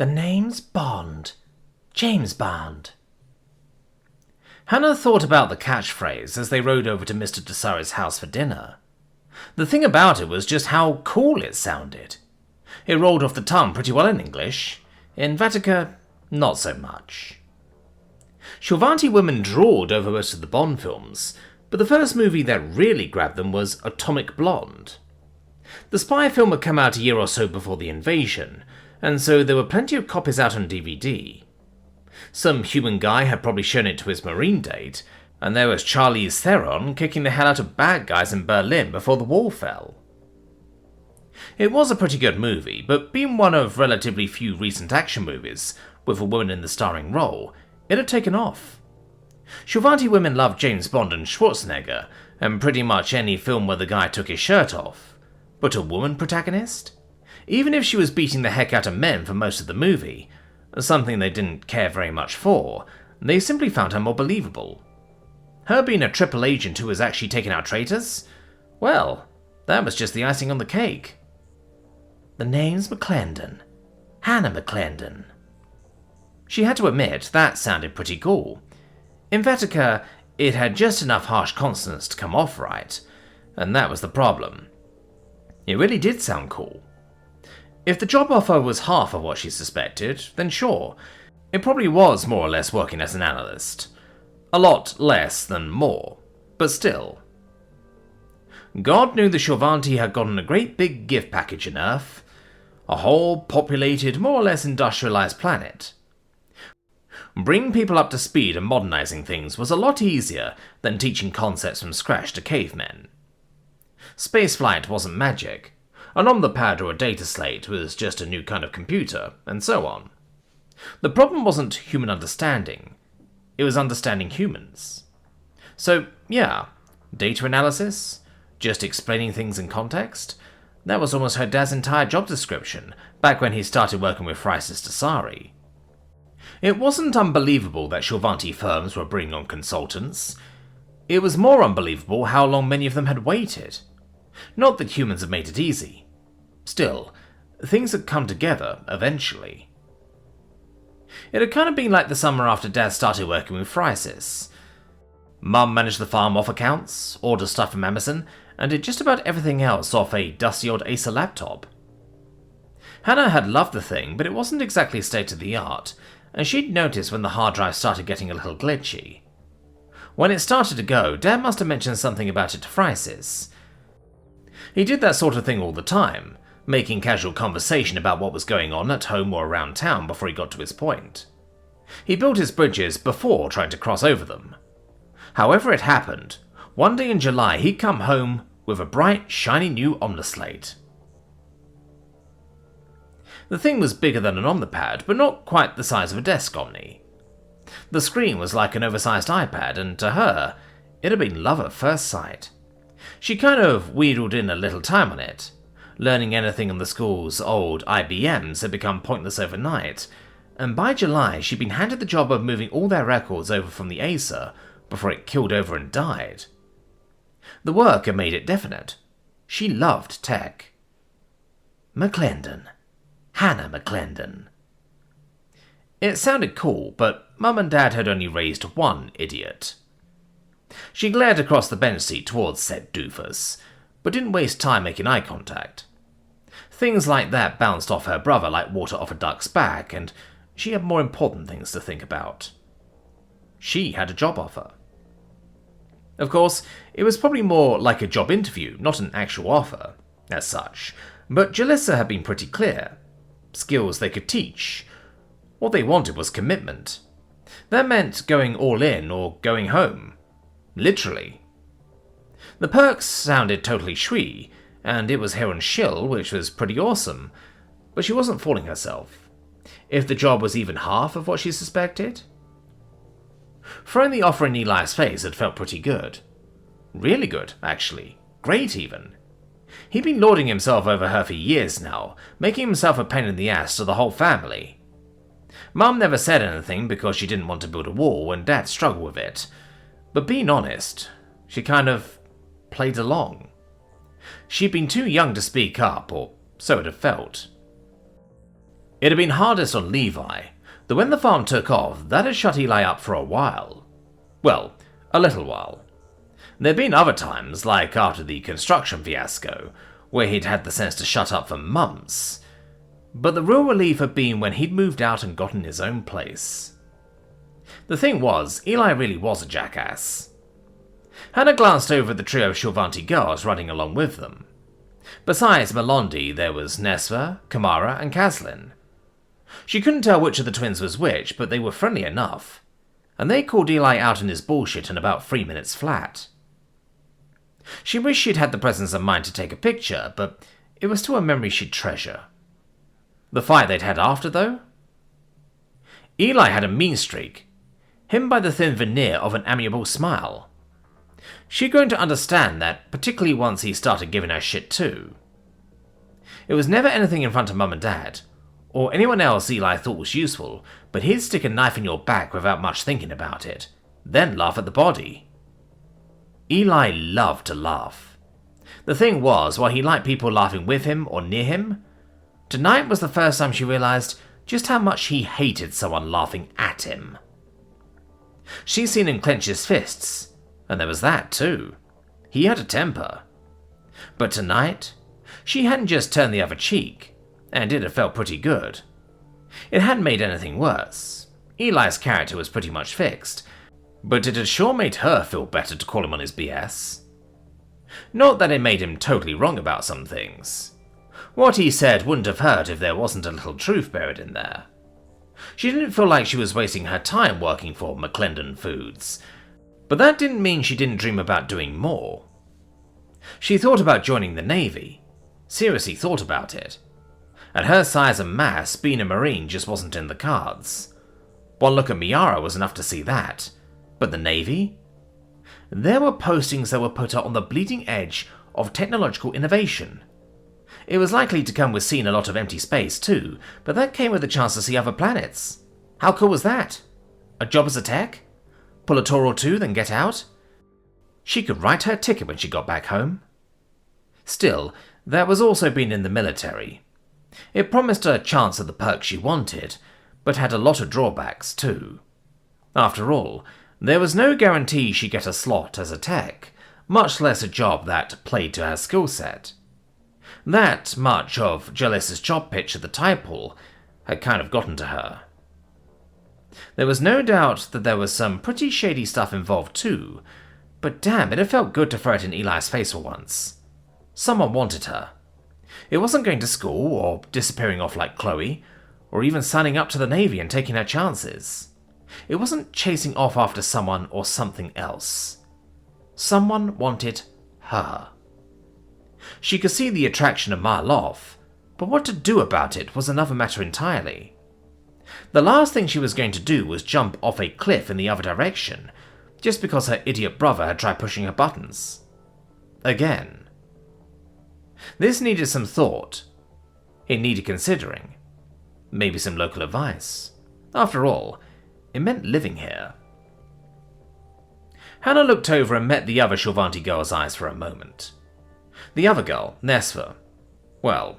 The name's Bond. James Bond. Hannah thought about the catchphrase as they rode over to Mr. Desari's house for dinner. The thing about it was just how cool it sounded. It rolled off the tongue pretty well in English. In Vatica, not so much. Shorvanti women drawled over most of the Bond films, but the first movie that really grabbed them was Atomic Blonde. The spy film had come out a year or so before the invasion, and so there were plenty of copies out on DVD. Some human guy had probably shown it to his Marine date, and there was Charlize Theron kicking the hell out of bad guys in Berlin before the wall fell. It was a pretty good movie, but being one of relatively few recent action movies with a woman in the starring role, it had taken off. Shorvanti women loved James Bond and Schwarzenegger, and pretty much any film where the guy took his shirt off. But a woman protagonist? Even if she was beating the heck out of men for most of the movie, something they didn't care very much for, they simply found her more believable. Her being a triple agent who was actually taking out traitors? Well, that was just the icing on the cake. The name's McClendon. Hannah McClendon. She had to admit, that sounded pretty cool. In Vatica, it had just enough harsh consonants to come off right, and that was the problem. It really did sound cool. If the job offer was half of what she suspected, then sure, it probably was more or less working as an analyst. A lot less than more, but still. God knew the Shorvanti had gotten a great big gift package in Earth, a whole populated, more or less industrialized planet. Bringing people up to speed and modernizing things was a lot easier than teaching concepts from scratch to cavemen. Spaceflight wasn't magic. An omnipad or a data slate was just a new kind of computer, and so on. The problem wasn't human understanding. It was understanding humans. So, yeah, data analysis, just explaining things in context, that was almost her dad's entire job description, back when he started working with Francis Desari. It wasn't unbelievable that Shorvanti firms were bringing on consultants. It was more unbelievable how long many of them had waited. Not that humans had made it easy. Still, things had come together, eventually. It had kind of been like the summer after Dad started working with Francis. Mum managed the farm off accounts, ordered stuff from Amazon, and did just about everything else off a dusty old Acer laptop. Hannah had loved the thing, but it wasn't exactly state-of-the-art, and she'd noticed when the hard drive started getting a little glitchy. When it started to go, Dad must have mentioned something about it to Francis. He did that sort of thing all the time, making casual conversation about what was going on at home or around town before he got to his point. He built his bridges before trying to cross over them. However it happened, one day in July he'd come home with a bright, shiny new Omnislate. The thing was bigger than an Omnipad, but not quite the size of a desk Omni. The screen was like an oversized iPad, and to her, it had been love at first sight. She kind of wheedled in a little time on it. Learning anything on the school's old IBMs had become pointless overnight, and by July she'd been handed the job of moving all their records over from the Acer before it killed over and died. The work had made it definite. She loved tech. McClendon. Hannah McClendon. It sounded cool, but Mum and Dad had only raised one idiot. She glared across the bench seat towards said doofus, but didn't waste time making eye contact. Things like that bounced off her brother like water off a duck's back, and she had more important things to think about. She had a job offer. Of course, it was probably more like a job interview, not an actual offer, as such, but Jalissa had been pretty clear. Skills they could teach. What they wanted was commitment. That meant going all in or going home. Literally. The perks sounded totally shui, and it was hair and shill, which was pretty awesome, but she wasn't fooling herself. If the job was even half of what she suspected? Throwing the offer in Eli's face had felt pretty good. Really good, actually. Great, even. He'd been lording himself over her for years now, making himself a pain in the ass to the whole family. Mum never said anything because she didn't want to build a wall, and Dad struggled with it. But being honest, she kind of played along. She'd been too young to speak up, or so it had felt. It had been hardest on Levi, though when the farm took off, that had shut Eli up for a while. Well, a little while. There'd been other times, like after the construction fiasco, where he'd had the sense to shut up for months. But the real relief had been when he'd moved out and gotten his own place. The thing was, Eli really was a jackass. Hannah glanced over at the trio of Shulvanti girls running along with them. Besides Melondi, there was Nesva, Kamara, and Kaslin. She couldn't tell which of the twins was which, but they were friendly enough, and they called Eli out on his bullshit in about 3 minutes flat. She wished she'd had the presence of mind to take a picture, but it was still a memory she'd treasure. The fight they'd had after, though? Eli had a mean streak, hidden by the thin veneer of an amiable smile. She'd grown to understand that, particularly once he started giving her shit too. It was never anything in front of Mum and Dad, or anyone else Eli thought was useful, but he'd stick a knife in your back without much thinking about it, then laugh at the body. Eli loved to laugh. The thing was, while he liked people laughing with him or near him, tonight was the first time she realized just how much he hated someone laughing at him. She'd seen him clench his fists, and there was that too. He had a temper. But tonight, she hadn't just turned the other cheek, and it had felt pretty good. It hadn't made anything worse. Eli's character was pretty much fixed, but it had sure made her feel better to call him on his BS. Not that it made him totally wrong about some things. What he said wouldn't have hurt if there wasn't a little truth buried in there. She didn't feel like she was wasting her time working for McClendon Foods, but that didn't mean she didn't dream about doing more. She thought about joining the Navy. Seriously thought about it. At her size and mass, being a Marine just wasn't in the cards. One look at Miara was enough to see that. But the Navy? There were postings that would put her on the bleeding edge of technological innovation. It was likely to come with seeing a lot of empty space too, but that came with a chance to see other planets. How cool was that? A job as a tech? Pull a tour or two, then get out? She could write her ticket when she got back home. Still, there was also being in the military. It promised her a chance at the perks she wanted, but had a lot of drawbacks too. After all, there was no guarantee she'd get a slot as a tech, much less a job that played to her skill set. That much of Jealous' job pitch at the tide pool had kind of gotten to her. There was no doubt that there was some pretty shady stuff involved too, but damn, it had felt good to throw it in Eli's face for once. Someone wanted her. It wasn't going to school, or disappearing off like Chloe, or even signing up to the Navy and taking her chances. It wasn't chasing off after someone or something else. Someone wanted her. She could see the attraction a mile off, but what to do about it was another matter entirely. The last thing she was going to do was jump off a cliff in the other direction, just because her idiot brother had tried pushing her buttons. Again. This needed some thought. It needed considering. Maybe some local advice. After all, it meant living here. Hannah looked over and met the other Shulvanti girl's eyes for a moment. The other girl, Nesva. Well,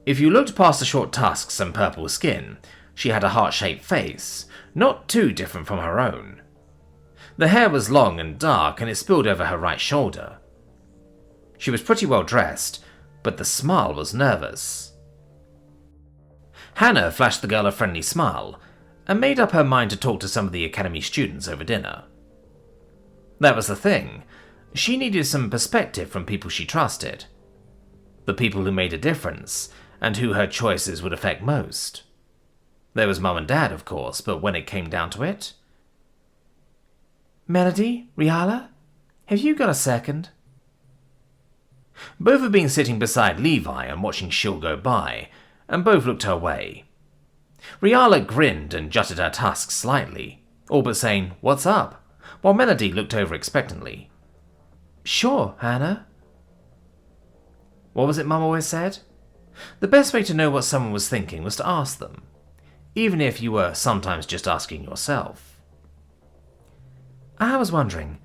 if you looked past the short tusks and purple skin, she had a heart-shaped face, not too different from her own. The hair was long and dark, and it spilled over her right shoulder. She was pretty well dressed, but the smile was nervous. Hannah flashed the girl a friendly smile, and made up her mind to talk to some of the academy students over dinner. That was the thing. She needed some perspective from people she trusted. The people who made a difference, and who her choices would affect most. There was Mum and Dad, of course, but when it came down to it... Melody? Riala? Have you got a second? Both had been sitting beside Levi and watching Shul go by, and both looked her way. Riala grinned and jutted her tusks slightly, all but saying, "What's up?" while Melody looked over expectantly. "Sure, Hannah." What was it Mum always said? The best way to know what someone was thinking was to ask them, even if you were sometimes just asking yourself. I was wondering,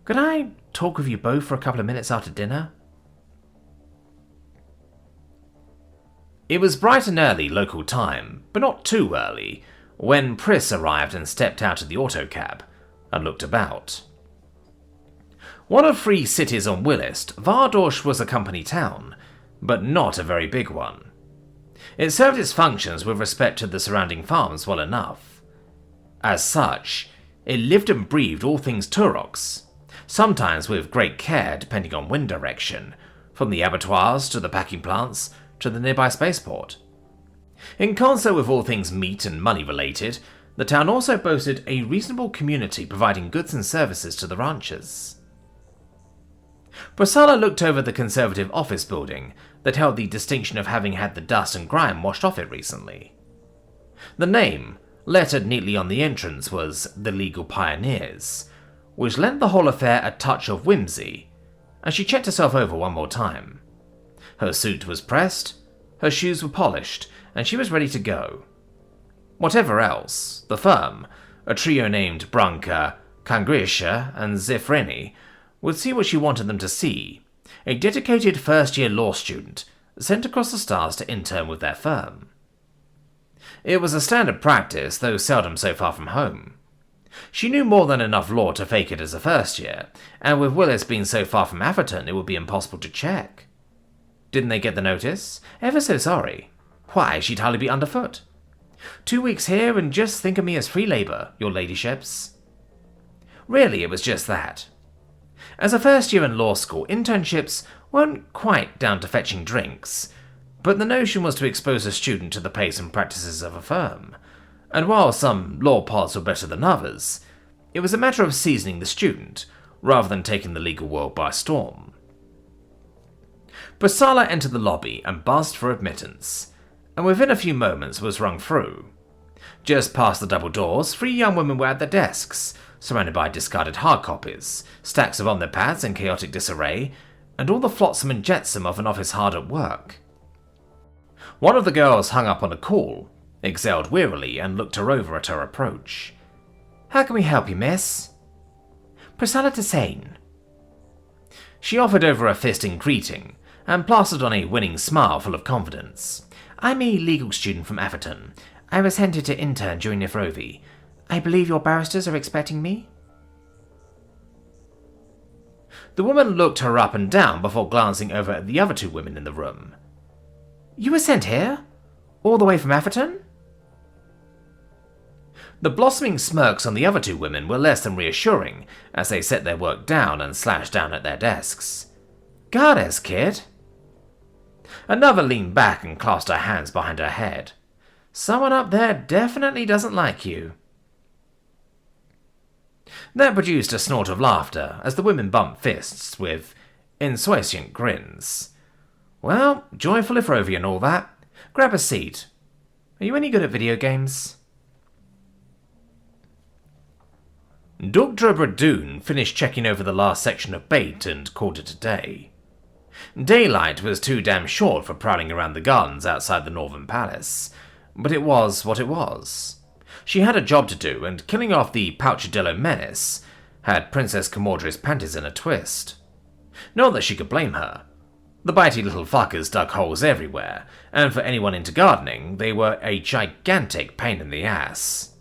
could I talk with you both for a couple of minutes after dinner? It was bright and early local time, but not too early, when Pris arrived and stepped out of the autocab and looked about. One of 3 cities on Willist, Vardorsch was a company town, but not a very big one. It served its functions with respect to the surrounding farms well enough. As such, it lived and breathed all things Turox, sometimes with great care depending on wind direction, from the abattoirs to the packing plants to the nearby spaceport. In concert with all things meat and money related, the town also boasted a reasonable community providing goods and services to the ranchers. Priscilla looked over the conservative office building that held the distinction of having had the dust and grime washed off it recently. The name, lettered neatly on the entrance, was The Legal Pioneers, which lent the whole affair a touch of whimsy, and she checked herself over one more time. Her suit was pressed, her shoes were polished, and she was ready to go. Whatever else, the firm, a trio named Branca, Kangrisha, and Zifreni, would see what she wanted them to see: a dedicated first-year law student sent across the stars to intern with their firm. It was a standard practice, though seldom so far from home. She knew more than enough law to fake it as a first year, and with Willis being so far from Atherton, it would be impossible to check. Didn't they get the notice? Ever so sorry. Why, she'd hardly be underfoot. 2 weeks here, and just think of me as free labour, your ladyships. Really, it was just that. As a first year in law school, internships weren't quite down to fetching drinks, but the notion was to expose a student to the pace and practices of a firm, and while some law pods were better than others, it was a matter of seasoning the student, rather than taking the legal world by storm. Priscilla entered the lobby and buzzed for admittance, and within a few moments was rung through. Just past the double doors, 3 young women were at their desks, surrounded by discarded hard copies, stacks of omnipads in chaotic disarray, and all the flotsam and jetsam of an office hard at work. One of the girls hung up on a call, exhaled wearily, and looked her over at her approach. "How can we help you, miss?" "Priscilla Desane." She offered over a fist in greeting, and plastered on a winning smile full of confidence. "I'm a legal student from Atherton. I was sent to intern during Nifrovi. I believe your barristers are expecting me?" The woman looked her up and down before glancing over at the other 2 women in the room. "You were sent here? All the way from Atherton?" The blossoming smirks on the other 2 women were less than reassuring as they set their work down and slashed down at their desks. "Goddess, kid." Another leaned back and clasped her hands behind her head. "Someone up there definitely doesn't like you." That produced a snort of laughter as the women bumped fists with insouciant grins. "Well, joyful Ifrovia and all that. Grab a seat. Are you any good at video games?" Dr. Bradoon finished checking over the last section of bait and called it a day. Daylight was too damn short for prowling around the gardens outside the Northern Palace, but it was what it was. She had a job to do, and killing off the Pouchadillo menace had Princess Camordra's panties in a twist. Not that she could blame her. The bitey little fuckers dug holes everywhere, and for anyone into gardening, they were a gigantic pain in the ass.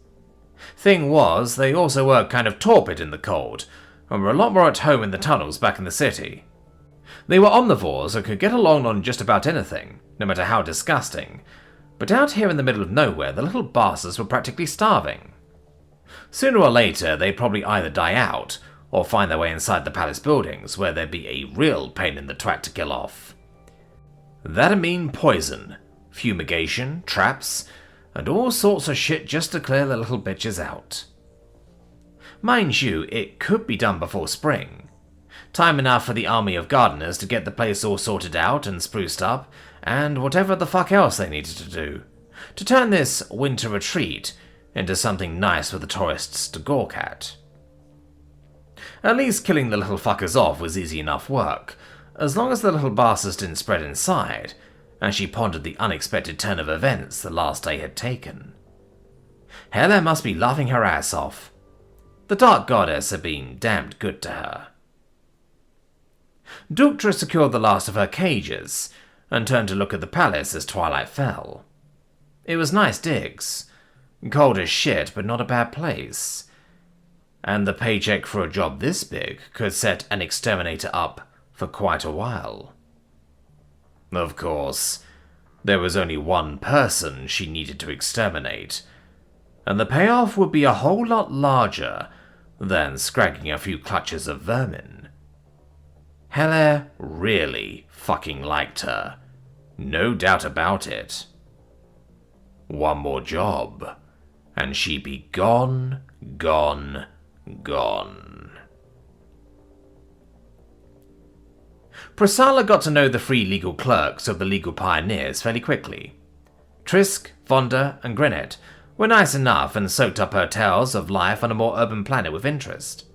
Thing was, they also were kind of torpid in the cold, and were a lot more at home in the tunnels back in the city. They were omnivores and could get along on just about anything, no matter how disgusting, but out here in the middle of nowhere, the little bastards were practically starving. Sooner or later, they'd probably either die out, or find their way inside the palace buildings, where there'd be a real pain in the twat to kill off. That'd mean poison, fumigation, traps, and all sorts of shit just to clear the little bitches out. Mind you, it could be done before spring. Time enough for the army of gardeners to get the place all sorted out and spruced up, and whatever the fuck else they needed to do, to turn this winter retreat into something nice for the tourists to gawk at. At least killing the little fuckers off was easy enough work, as long as the little bastards didn't spread inside, and she pondered the unexpected turn of events the last day had taken. Hela must be laughing her ass off. The Dark Goddess had been damned good to her. Duktra secured the last of her cages, and turned to look at the palace as twilight fell. It was nice digs. Cold as shit, but not a bad place. And the paycheck for a job this big could set an exterminator up for quite a while. Of course, there was only one person she needed to exterminate, and the payoff would be a whole lot larger than scragging a few clutches of vermin. Heller really fucking liked her. No doubt about it. One more job, and she'd be gone, gone, gone. Priscilla got to know the three legal clerks of the legal pioneers fairly quickly. Trisk, Vonda, and Greentext were nice enough and soaked up her tales of life on a more urban planet with interest.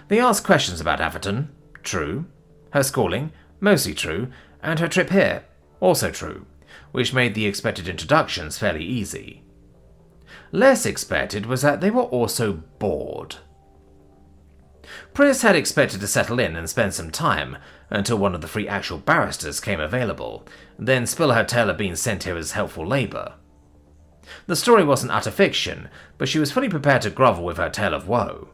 They asked questions about Atherton, true, her schooling, mostly true, and her trip here, also true, which made the expected introductions fairly easy. Less expected was that they were also bored. Pris had expected to settle in and spend some time until one of the three actual barristers came available, then spill her tale of being sent here as helpful labour. The story wasn't utter fiction, but she was fully prepared to grovel with her tale of woe.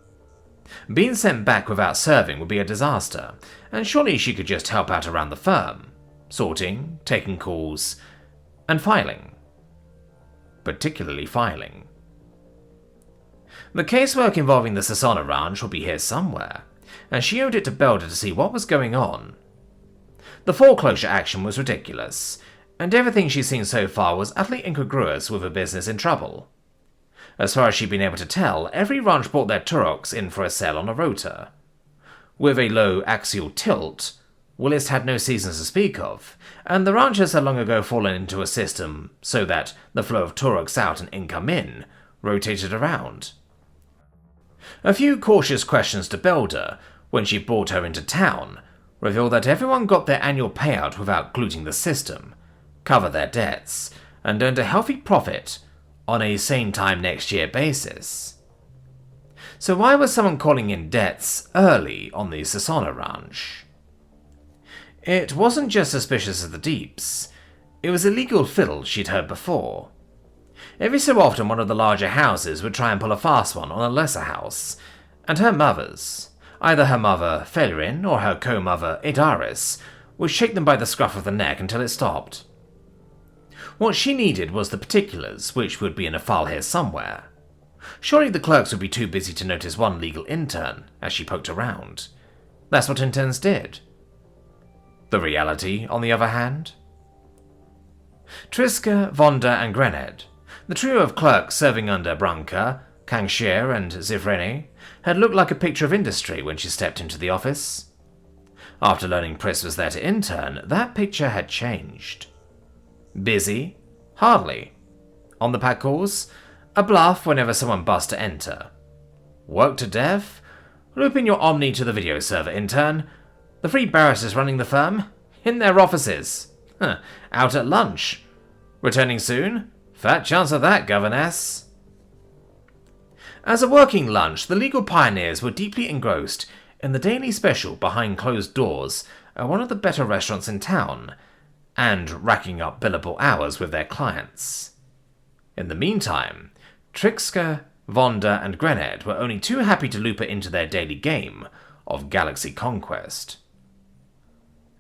Being sent back without serving would be a disaster, and surely she could just help out around the firm, sorting, taking calls, and filing. Particularly filing. The casework involving the Sasana Ranch would be here somewhere, and she owed it to Belder to see what was going on. The foreclosure action was ridiculous, and everything she'd seen so far was utterly incongruous with a business in trouble. As far as she'd been able to tell, every ranch brought their Turoks in for a sale on a rota. With a low axial tilt, Willis had no seasons to speak of, and the ranchers had long ago fallen into a system so that the flow of Turoks out and income in rotated around. A few cautious questions to Belder, when she brought her into town, revealed that everyone got their annual payout without glutting the system, covered their debts, and earned a healthy profit on a same-time next-year basis. So why was someone calling in debts early on the Sasana Ranch? It wasn't just suspicious of the Deeps. It was a legal fiddle she'd heard before. Every so often one of the larger houses would try and pull a fast one on a lesser house, and her mothers, either her mother Failerin or her co-mother Edaris, would shake them by the scruff of the neck until it stopped. What she needed was the particulars, which would be in a file here somewhere. Surely the clerks would be too busy to notice one legal intern as she poked around. That's what interns did. The reality, on the other hand? Triska, Vonda, and Greentext, the trio of clerks serving under Branka, Kangshir, and Zifreni, had looked like a picture of industry when she stepped into the office. After learning Pris was there to intern, that picture had changed. Busy? Hardly. On the pack calls? A bluff whenever someone buzzed to enter. Work to death? Loop in your Omni to the video server, intern. The three barristers running the firm? In their offices. Out at lunch. Returning soon? Fat chance of that, governess. As a working lunch, the legal pioneers were deeply engrossed in the daily special behind closed doors at one of the better restaurants in town, and racking up billable hours with their clients. In the meantime, Triska, Vonda, and Greentext were only too happy to loop it into their daily game of galaxy conquest.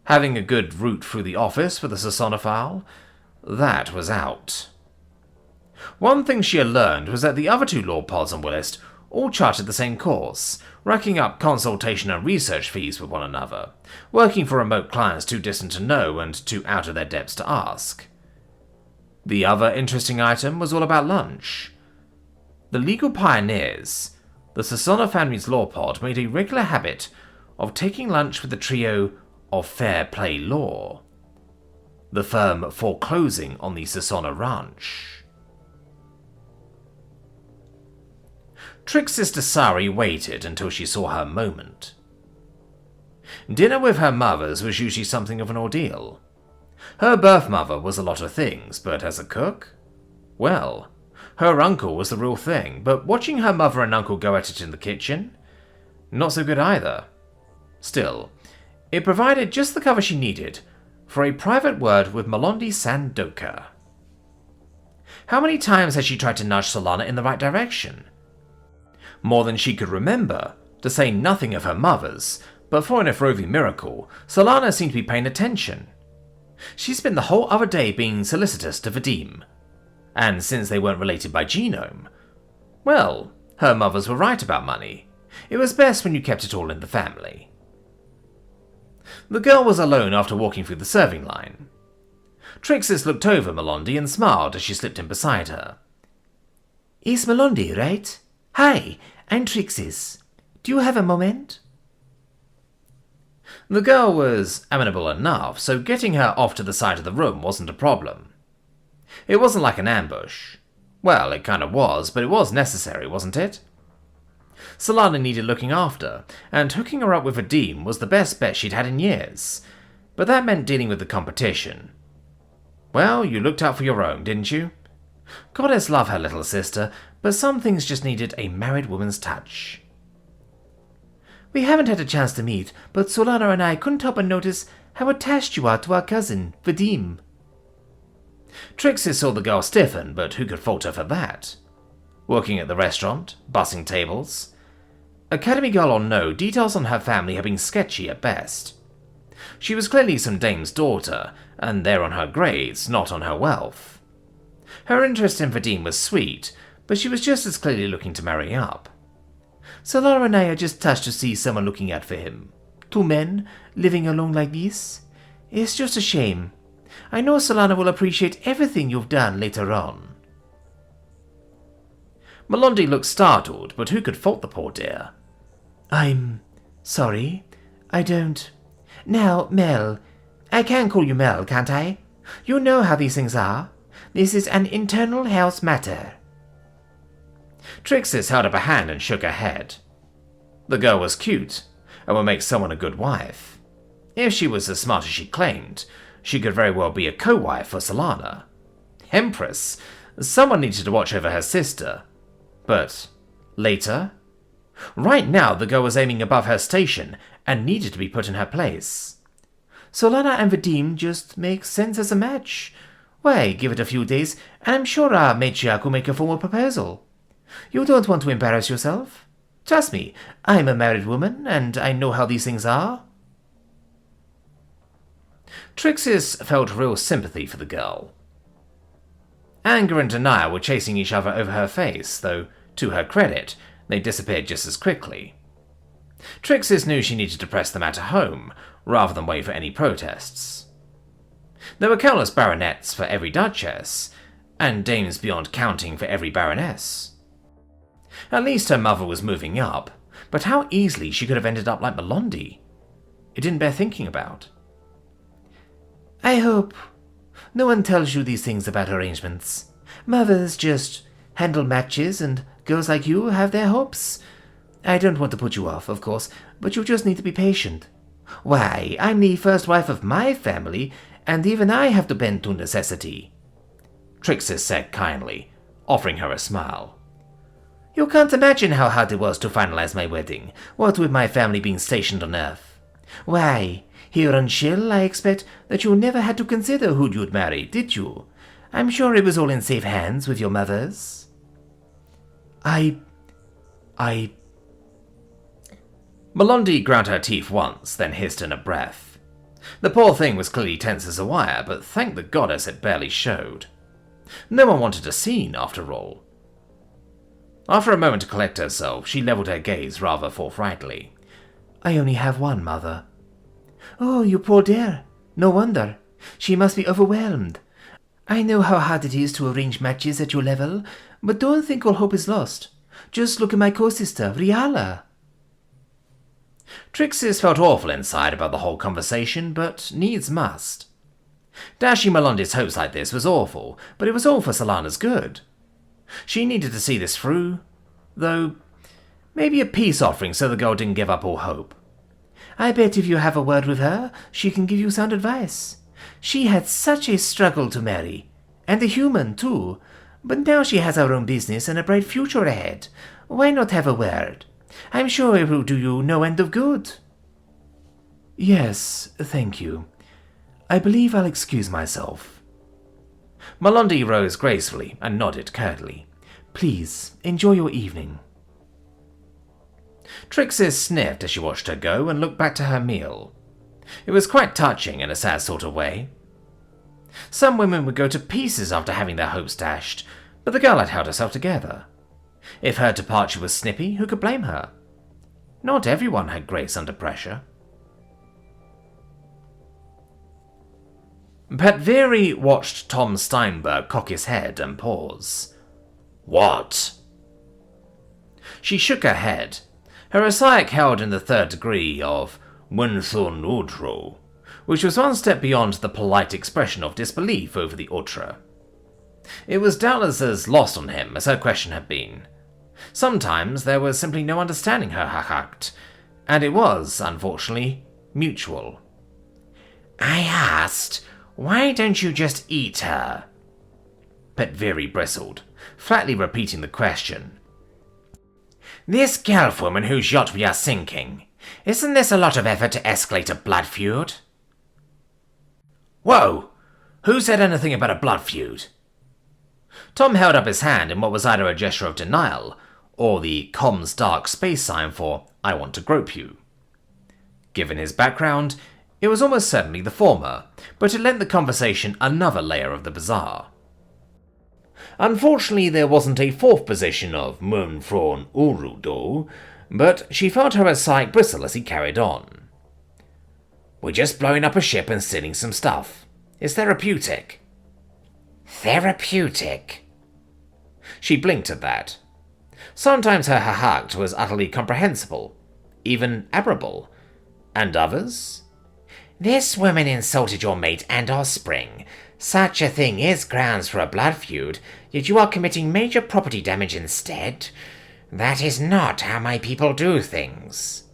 Having a good route through the office for the Sasana file, that was out. One thing she had learned was that the other two law pods on Willist all charted the same course, racking up consultation and research fees with one another, working for remote clients too distant to know and too out of their depths to ask. The other interesting item was all about lunch. The legal pioneers, the Sasana family's law pod, made a regular habit of taking lunch with the trio of Fair Play Law, the firm foreclosing on the Sasana Ranch. Trick's sister Sari waited until she saw her moment. Dinner with her mothers was usually something of an ordeal. Her birth mother was a lot of things, but as a cook? Well, her uncle was the real thing, but watching her mother and uncle go at it in the kitchen? Not so good either. Still, it provided just the cover she needed for a private word with Melondi Sandoka. How many times had she tried to nudge Solana in the right direction? More than she could remember, to say nothing of her mother's, but for an Roving miracle, Solana seemed to be paying attention. She spent the whole other day being solicitous to Vadim, and since they weren't related by genome, well, her mothers were right about money. It was best when you kept it all in the family. The girl was alone after walking through the serving line. Trixis looked over Melondi and smiled as she slipped in beside her. It's Melondi, right? Hi, I'm Trixis. Do you have a moment? The girl was amenable enough, so getting her off to the side of the room wasn't a problem. It wasn't like an ambush. Well, it kind of was, but it was necessary, wasn't it? Solana needed looking after, and hooking her up with Vadim was the best bet she'd had in years. But that meant dealing with the competition. Well, you looked out for your own, didn't you? Goddess loved her little sister, but some things just needed a married woman's touch. We haven't had a chance to meet, but Solana and I couldn't help but notice how attached you are to our cousin, Vadim. Trixie saw the girl stiffen, but who could fault her for that? Working at the restaurant, bussing tables. Academy girl or no, details on her family had been sketchy at best. She was clearly some dame's daughter, and there on her grades, not on her wealth. Her interest in Vadim was sweet, but she was just as clearly looking to marry up. Solana and I are just touched to see someone looking out for him. Two men, living alone like this. It's just a shame. I know Solana will appreciate everything you've done later on. Melondi looked startled, but who could fault the poor dear? I'm sorry. I don't... Now, Mel. I can call you Mel, can't I? You know how these things are. This is an internal house matter. Trixis held up a hand and shook her head. The girl was cute, and would make someone a good wife. If she was as smart as she claimed, she could very well be a co-wife for Solana. Empress, someone needed to watch over her sister. But later? Right now the girl was aiming above her station and needed to be put in her place. Solana and Vadim just make sense as a match. Why, give it a few days, and I'm sure our matriarch will make a formal proposal. You don't want to embarrass yourself. Trust me, I'm a married woman, and I know how these things are. Trixis felt real sympathy for the girl. Anger and denial were chasing each other over her face, though, to her credit, they disappeared just as quickly. Trixis knew she needed to press the matter home, rather than wait for any protests. There were countless baronets for every duchess, and dames beyond counting for every baroness. At least her mother was moving up, but how easily she could have ended up like Melondi. It didn't bear thinking about. I hope no one tells you these things about arrangements. Mothers just handle matches, and girls like you have their hopes. I don't want to put you off, of course, but you just need to be patient. Why, I'm the first wife of my family, and even I have to bend to necessity. Trixis said kindly, offering her a smile. You can't imagine how hard it was to finalize my wedding, what with my family being stationed on Earth. Why, here on Shill, I expect that you never had to consider who you'd marry, did you? I'm sure it was all in safe hands with your mothers. Melondi ground her teeth once, then hissed in a breath. The poor thing was clearly tense as a wire, but thank the goddess it barely showed. No one wanted a scene, after all. After a moment to collect herself, she levelled her gaze rather forthrightly. I only have one mother. Oh, you poor dear. No wonder. She must be overwhelmed. I know how hard it is to arrange matches at your level, but don't think all hope is lost. Just look at my co-sister, Riala. Trixis felt awful inside about the whole conversation, but needs must. Dashing Melondi's hopes like this was awful, but it was all for Solana's good. She needed to see this through, though maybe a peace offering so the girl didn't give up all hope. I bet if you have a word with her, she can give you sound advice. She had such a struggle to marry, and a human too, but now she has her own business and a bright future ahead. Why not have a word? I'm sure it will do you no end of good. Yes, thank you. I believe I'll excuse myself. Melondi rose gracefully and nodded curtly. Please, enjoy your evening. Trixie sniffed as she watched her go and looked back to her meal. It was quite touching in a sad sort of way. Some women would go to pieces after having their hopes dashed, but the girl had held herself together. If her departure was snippy, who could blame her? Not everyone had grace under pressure. Petveri watched Tom Steinberg cock his head and pause. What? She shook her head. Her Osaic held in the third degree of Munthun Udru, which was one step beyond the polite expression of disbelief over the Utra. It was doubtless as lost on him as her question had been. Sometimes there was simply no understanding her hahakt, and it was, unfortunately, mutual. I asked, why don't you just eat her? Petveri bristled, flatly repeating the question. This gulf woman whose yacht we are sinking, isn't this a lot of effort to escalate a blood feud? Whoa! Who said anything about a blood feud? Tom held up his hand in what was either a gesture of denial or the comms dark space sign for I want to grope you. Given his background, it was almost certainly the former, but it lent the conversation another layer of the bizarre. Unfortunately, there wasn't a fourth position of Munthun Urudo, but she felt her Osaic bristle as he carried on. We're just blowing up a ship and stealing some stuff. It's therapeutic. Therapeutic? She blinked at that. Sometimes her hahakt was utterly comprehensible, even admirable, and others? This woman insulted your mate and offspring. Such a thing is grounds for a blood feud, yet you are committing major property damage instead. That is not how my people do things.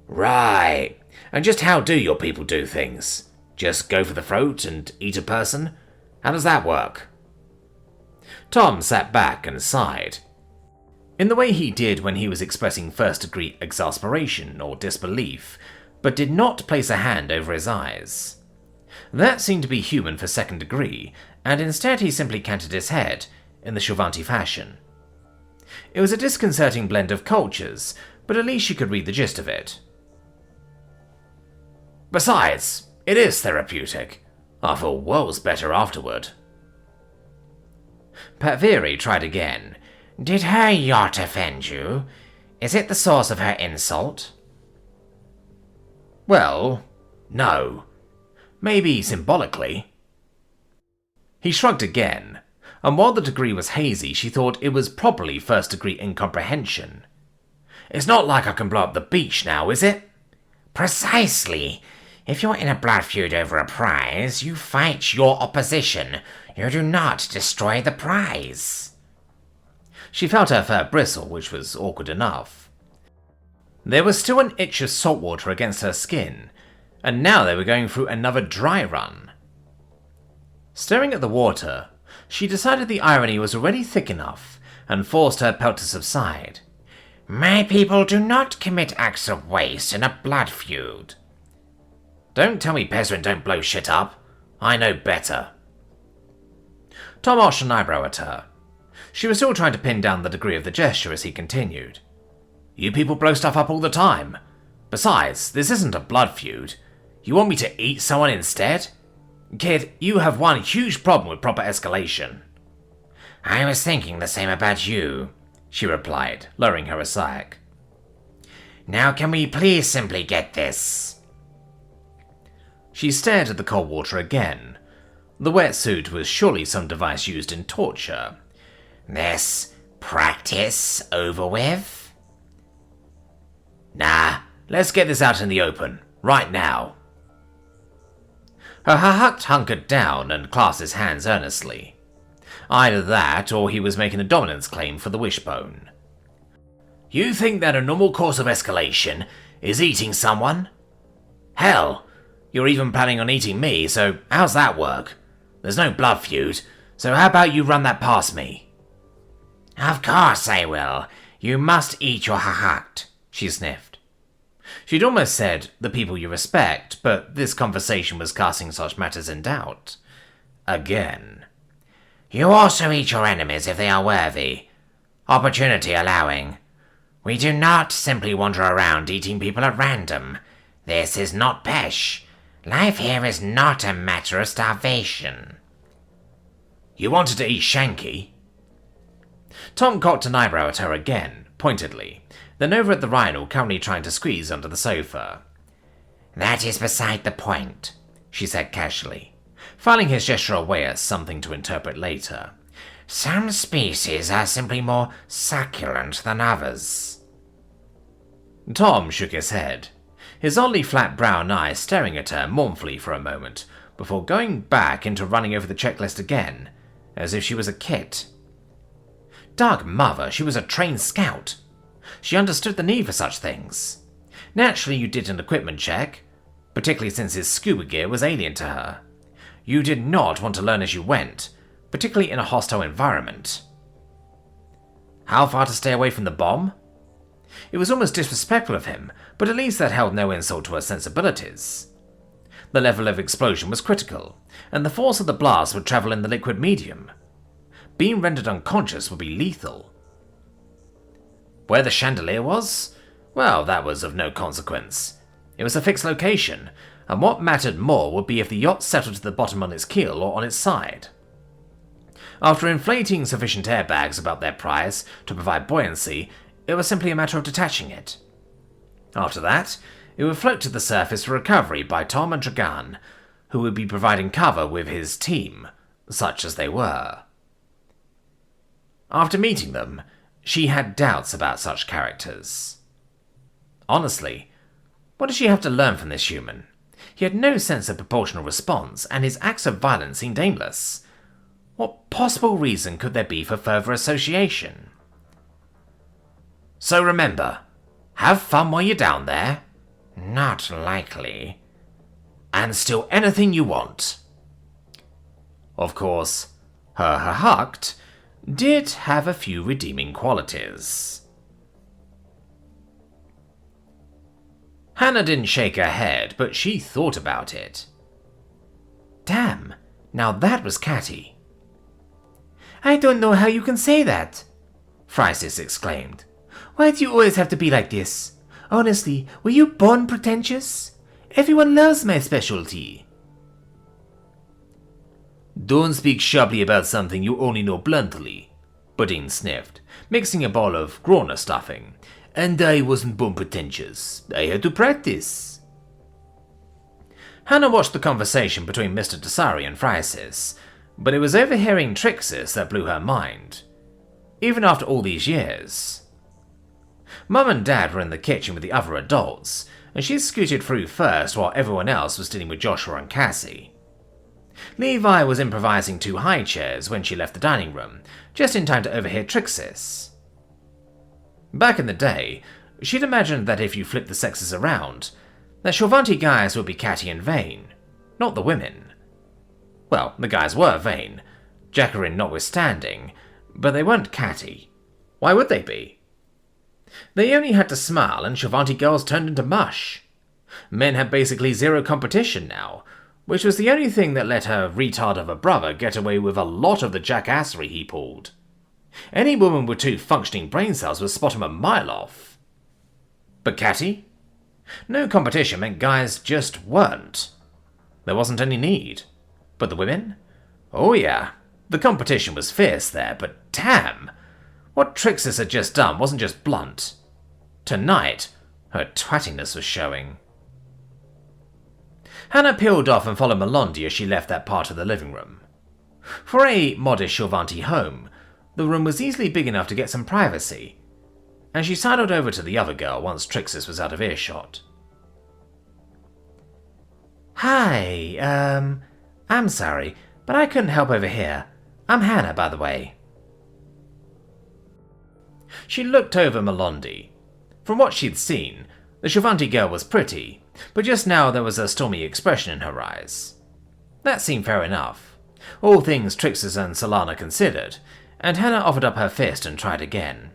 Right. And just how do your people do things? Just go for the throat and eat a person? How does that work? Tom sat back and sighed, in the way he did when he was expressing first-degree exasperation or disbelief, but did not place a hand over his eyes. That seemed to be human for second degree, and instead he simply canted his head, in the Shulvanti fashion. It was a disconcerting blend of cultures, but at least she could read the gist of it. Besides, it is therapeutic. I feel worlds better afterward. Petveri tried again. Did her yacht offend you? Is it the source of her insult? Well, no. Maybe symbolically. He shrugged again, and while the degree was hazy, she thought it was probably first-degree incomprehension. It's not like I can blow up the beach now, is it? Precisely. If you're in a blood feud over a prize, you fight your opposition. You do not destroy the prize. She felt her fur bristle, which was awkward enough. There was still an itch of salt water against her skin, and now they were going through another dry run. Staring at the water, she decided the irony was already thick enough, and forced her pelt to subside. My people do not commit acts of waste in a blood feud. Don't tell me Pezrin don't blow shit up. I know better. Tom arched an eyebrow at her. She was still trying to pin down the degree of the gesture as he continued. You people blow stuff up all the time. Besides, this isn't a blood feud. You want me to eat someone instead? Kid, you have one huge problem with proper escalation. I was thinking the same about you, she replied, lowering her Osaic. Now can we please simply get this? She stared at the cold water again. The wetsuit was surely some device used in torture. This practice over with? Nah, let's get this out in the open, right now. Her hahakt hunkered down and clasped his hands earnestly. Either that, or he was making a dominance claim for the wishbone. You think that a normal course of escalation is eating someone? Hell, you're even planning on eating me, so how's that work? There's no blood feud, so how about you run that past me? Of course I will. You must eat your hahakt, she sniffed. She'd almost said, the people you respect, but this conversation was casting such matters in doubt. Again. You also eat your enemies if they are worthy, opportunity allowing. We do not simply wander around eating people at random. This is not Pesh. Life here is not a matter of starvation. You wanted to eat Shanky? Tom cocked an eyebrow at her again, pointedly, then over at the rhino currently trying to squeeze under the sofa. That is beside the point, she said casually, filing his gesture away as something to interpret later. Some species are simply more succulent than others. Tom shook his head, his oddly flat brown eyes staring at her mournfully for a moment, before going back into running over the checklist again, as if she was a kit. Dark mother, she was a trained scout. She understood the need for such things. Naturally, you did an equipment check, particularly since his scuba gear was alien to her. You did not want to learn as you went, particularly in a hostile environment. How far to stay away from the bomb? It was almost disrespectful of him, but at least that held no insult to her sensibilities. The level of explosion was critical, and the force of the blast would travel in the liquid medium. Being rendered unconscious would be lethal. Where the chandelier was? Well, that was of no consequence. It was a fixed location, and what mattered more would be if the yacht settled to the bottom on its keel or on its side. After inflating sufficient airbags about their prize to provide buoyancy, it was simply a matter of detaching it. After that, it would float to the surface for recovery by Tom and Dragan, who would be providing cover with his team, such as they were. After meeting them, she had doubts about such characters. Honestly, what did she have to learn from this human? He had no sense of proportional response, and his acts of violence seemed aimless. What possible reason could there be for further association? So remember, have fun while you're down there. Not likely. And steal anything you want. Of course, her Hahukt did have a few redeeming qualities. Hannah didn't shake her head, but she thought about it. Damn, now that was catty. I don't know how you can say that, Phrysis exclaimed. Why do you always have to be like this? Honestly, were you born pretentious? Everyone loves my specialty. Don't speak sharply about something you only know bluntly, Bodine sniffed, mixing a bowl of Grauner stuffing. And I wasn't born pretentious. I had to practice. Hannah watched the conversation between Mr. Desari and Phrysis, but it was overhearing Trixis that blew her mind. Even after all these years. Mum and Dad were in the kitchen with the other adults, and she scooted through first while everyone else was dealing with Joshua and Cassie. Levi was improvising 2 high chairs when she left the dining room, just in time to overhear Trixis. Back in the day, she'd imagined that if you flipped the sexes around, that Shorvanti guys would be catty and vain, not the women. Well, the guys were vain, Jacqueline notwithstanding, but they weren't catty. Why would they be? They only had to smile and Shorvanti girls turned into mush. Men had basically zero competition now, which was the only thing that let her retard of a brother get away with a lot of the jackassery he pulled. Any woman with 2 functioning brain cells would spot him a mile off. But catty? No competition meant guys just weren't. There wasn't any need. But the women? Oh yeah, the competition was fierce there, but damn! What Trixis had just done wasn't just blunt. Tonight, her twattiness was showing. Hannah peeled off and followed Melondi as she left that part of the living room. For a modest Shorvanti home, the room was easily big enough to get some privacy, and she sidled over to the other girl once Trixis was out of earshot. Hi, I'm sorry, but I couldn't help over here. I'm Hannah, by the way. She looked over Melondi. From what she'd seen, the Shorvanti girl was pretty, but just now there was a stormy expression in her eyes. That seemed fair enough, all things Trixis and Solana considered, and Hannah offered up her fist and tried again.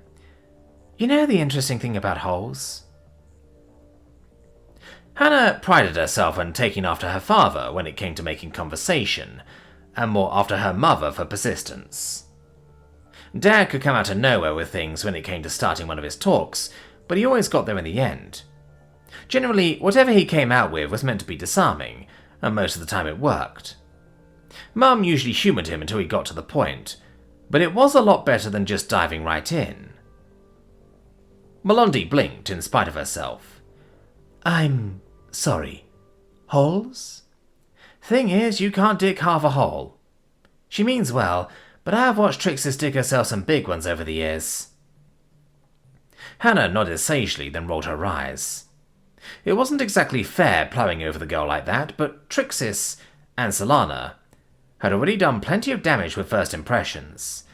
You know the interesting thing about holes? Hannah prided herself on taking after her father when it came to making conversation, and more after her mother for persistence. Dad could come out of nowhere with things when it came to starting one of his talks, but he always got there in the end. Generally, whatever he came out with was meant to be disarming, and most of the time it worked. Mum usually humoured him until he got to the point, but it was a lot better than just diving right in. Melondi blinked in spite of herself. I'm sorry. Holes? Thing is, you can't dig half a hole. She means well, but I have watched Trixie dig herself some big ones over the years. Hannah nodded sagely, then rolled her eyes. It wasn't exactly fair ploughing over the girl like that, but Trixis and Solana had already done plenty of damage with first impressions.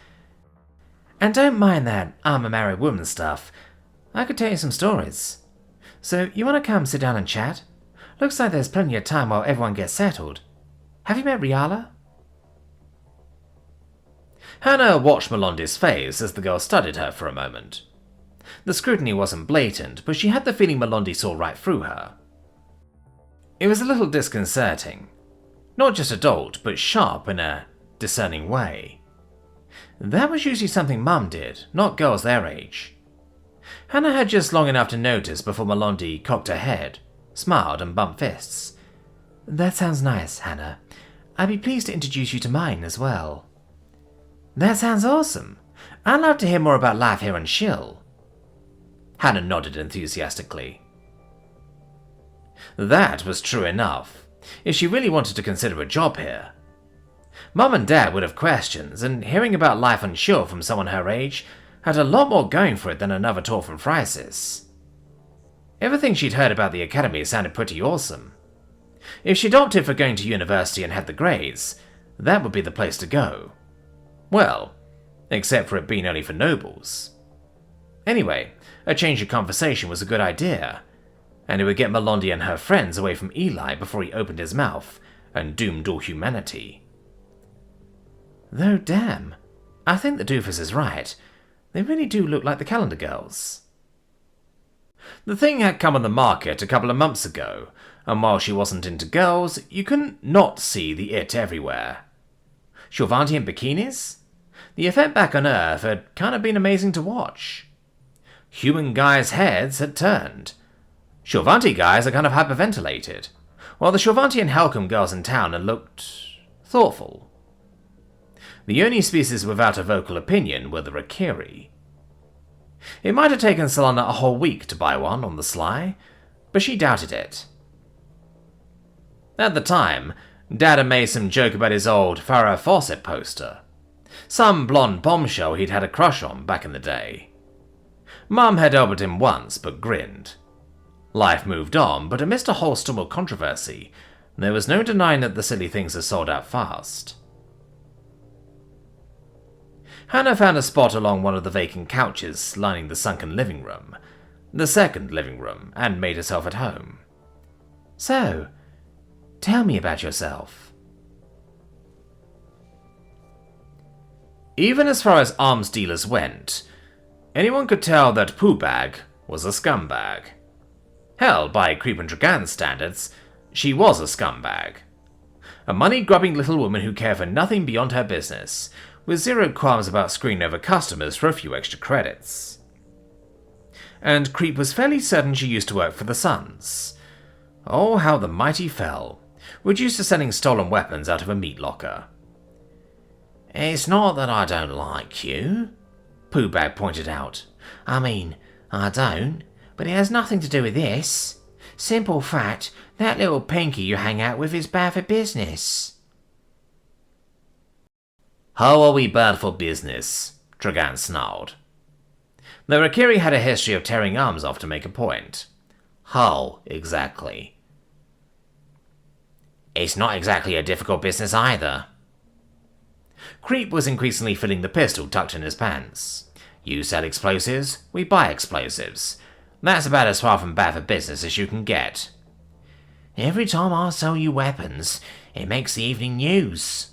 And don't mind that I'm a married woman stuff. I could tell you some stories. So you want to come sit down and chat? Looks like there's plenty of time while everyone gets settled. Have you met Riala? Hannah watched Melondi's face as the girl studied her for a moment. The scrutiny wasn't blatant, but she had the feeling Melondi saw right through her. It was a little disconcerting. Not just adult, but sharp in a discerning way. That was usually something Mum did, not girls their age. Hannah had just long enough to notice before Melondi cocked her head, smiled and bumped fists. That sounds nice, Hannah. I'd be pleased to introduce you to mine as well. That sounds awesome. I'd love to hear more about life here on Shill. Hannah nodded enthusiastically. That was true enough, if she really wanted to consider a job here. Mum and Dad would have questions, and hearing about life on Shill from someone her age had a lot more going for it than another talk from Phrysis. Everything she'd heard about the academy sounded pretty awesome. If she'd opted for going to university and had the grades, that would be the place to go. Well, except for it being only for nobles. Anyway, a change of conversation was a good idea, and it would get Melondi and her friends away from Eli before he opened his mouth and doomed all humanity. Though damn, I think the doofus is right. They really do look like the calendar girls. The thing had come on the market a couple of months ago, and while she wasn't into girls, you couldn't not see the it everywhere. Shorvanti in bikinis? The effect back on Earth had kind of been amazing to watch. Human guys' heads had turned. Shorvanti guys are kind of hyperventilated, while the Shorvanti and Helcom girls in town had looked thoughtful. The only species without a vocal opinion were the Rakiri. It might have taken Solana a whole week to buy one on the sly, but she doubted it. At the time, Dad had made some joke about his old Farrah Fawcett poster. Some blonde bombshell he'd had a crush on back in the day. Mum had elbowed him once, but grinned. Life moved on, but amidst a whole storm of controversy, there was no denying that the silly things had sold out fast. Hannah found a spot along one of the vacant couches lining the sunken living room, the second living room, and made herself at home. So, tell me about yourself. Even as far as arms dealers went, anyone could tell that Poohbag was a scumbag. Hell, by Creep and Dragan standards, she was a scumbag. A money-grubbing little woman who cared for nothing beyond her business, with zero qualms about screwing over customers for a few extra credits. And Creep was fairly certain she used to work for the Suns. Oh, how the mighty fell, reduced to selling stolen weapons out of a meat locker. It's not that I don't like you, Poohbag pointed out. I mean, I don't, but it has nothing to do with this. Simple fact, that little pinky you hang out with is bad for business. How are we bad for business? Dragan snarled. The Rakiri had a history of tearing arms off to make a point. How, exactly? It's not exactly a difficult business either. Creep was increasingly filling the pistol tucked in his pants. You sell explosives, we buy explosives. That's about as far from bad for business as you can get. Every time I sell you weapons, it makes the evening news.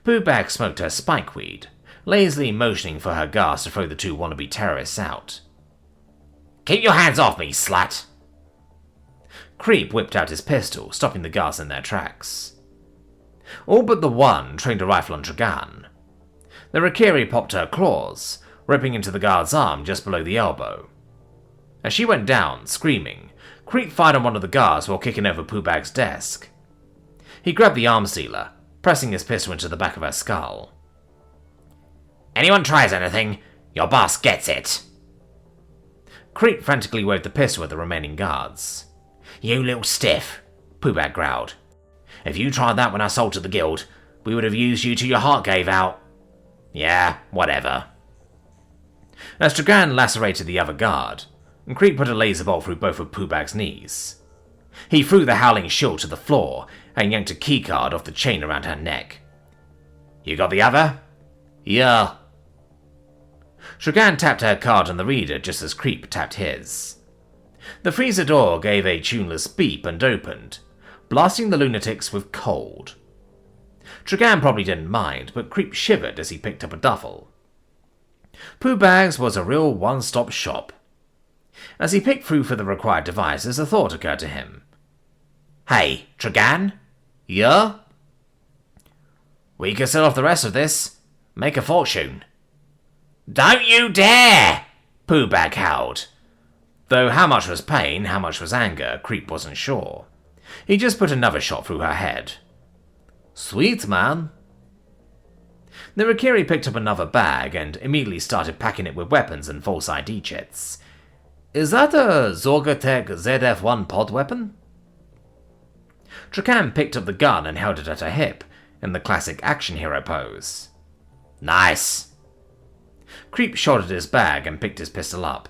Poohbag smoked her spikeweed, lazily motioning for her guards to throw the two wannabe terrorists out. Keep your hands off me, slut! Creep whipped out his pistol, stopping the guards in their tracks. All but the one trained a rifle on Dragan. The Rakiri popped her claws, ripping into the guard's arm just below the elbow. As she went down, screaming, Creep fired on one of the guards while kicking over Poohbag's desk. He grabbed the arms dealer, pressing his pistol into the back of her skull. "Anyone tries anything, your boss gets it." Creep frantically waved the pistol at the remaining guards. "You little stiff," Poohbag growled. "If you tried that when I sold to the guild, we would have used you till your heart gave out." "Yeah, whatever." As Dragan lacerated the other guard, Creep put a laser bolt through both of Poohbag's knees. He threw the howling shield to the floor and yanked a keycard off the chain around her neck. "You got the other?" "Yeah." Dragan tapped her card on the reader just as Creep tapped his. The freezer door gave a tuneless beep and opened, blasting the lunatics with cold. Dragan probably didn't mind, but Creep shivered as he picked up a duffel. Poohbag's was a real one-stop shop. As he picked through for the required devices, a thought occurred to him. "Hey, Dragan?" "Yeah?" "We could sell off the rest of this. Make a fortune." "Don't you dare!" Poohbag howled. Though how much was pain, how much was anger, Creep wasn't sure. He just put another shot through her head. "Sweet, man." The Rakiri picked up another bag and immediately started packing it with weapons and false ID chits. "Is that a Zorgatech ZF-1 pod weapon?" Dragan picked up the gun and held it at her hip, in the classic action hero pose. "Nice." Creep shouldered his bag and picked his pistol up.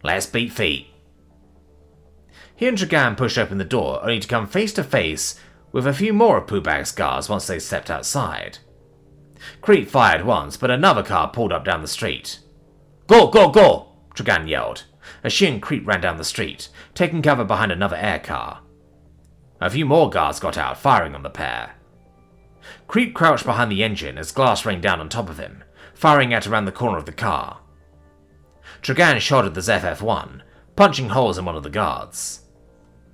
"Let's beat feet." He and Dragan pushed open the door, only to come face to face with a few more of Poohbag's guards once they stepped outside. Creep fired once, but another car pulled up down the street. "Go, go, go!" Dragan yelled, as she and Creep ran down the street, taking cover behind another air car. A few more guards got out, firing on the pair. Creep crouched behind the engine as glass rained down on top of him, firing out around the corner of the car. Dragan shot at the ZF-1, punching holes in one of the guards.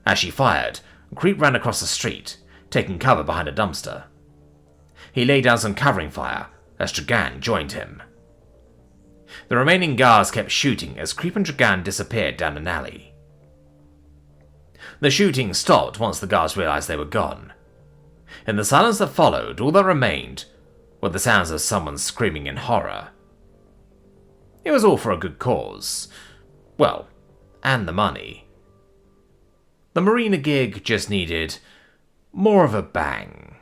As she fired, Creep ran across the street, taking cover behind a dumpster. He laid down some covering fire as Dragan joined him. The remaining guards kept shooting as Creep and Dragan disappeared down an alley. The shooting stopped once the guards realized they were gone. In the silence that followed, all that remained were the sounds of someone screaming in horror. It was all for a good cause. Well, and the money. The marina gig just needed more of a bang.